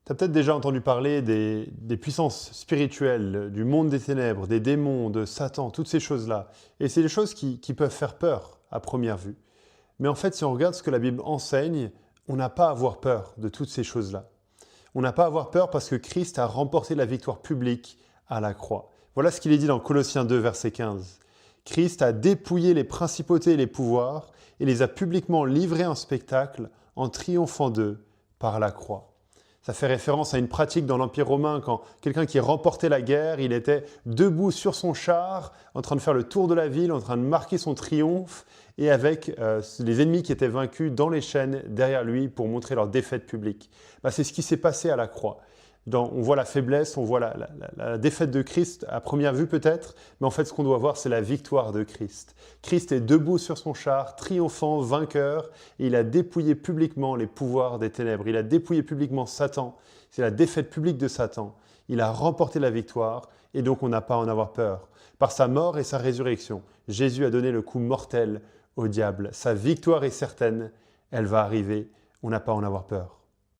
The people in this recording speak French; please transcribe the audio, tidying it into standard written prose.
Tu as peut-être déjà entendu parler des puissances spirituelles, du monde des ténèbres, des démons, de Satan, toutes ces choses-là. Et c'est des choses qui peuvent faire peur à première vue. Mais en fait, si on regarde ce que la Bible enseigne, on n'a pas à avoir peur de toutes ces choses-là. On n'a pas à avoir peur parce que Christ a remporté la victoire publique à la croix. Voilà ce qu'il est dit dans Colossiens 2, verset 15. Christ a dépouillé les principautés et les pouvoirs et les a publiquement livrés en spectacle en triomphant d'eux par la croix. Ça fait référence à une pratique dans l'Empire romain quand quelqu'un qui remportait la guerre, il était debout sur son char, en train de faire le tour de la ville, en train de marquer son triomphe, et avec les ennemis qui étaient vaincus dans les chaînes derrière lui pour montrer leur défaite publique. C'est ce qui s'est passé à la croix. On voit la faiblesse, on voit la défaite de Christ à première vue peut-être, mais en fait ce qu'on doit voir c'est la victoire de Christ. Christ est debout sur son char, triomphant, vainqueur, et il a dépouillé publiquement les pouvoirs des ténèbres. Il a dépouillé publiquement Satan, c'est la défaite publique de Satan. Il a remporté la victoire et donc on n'a pas à en avoir peur. Par sa mort et sa résurrection, Jésus a donné le coup mortel au diable. Sa victoire est certaine, elle va arriver, on n'a pas à en avoir peur.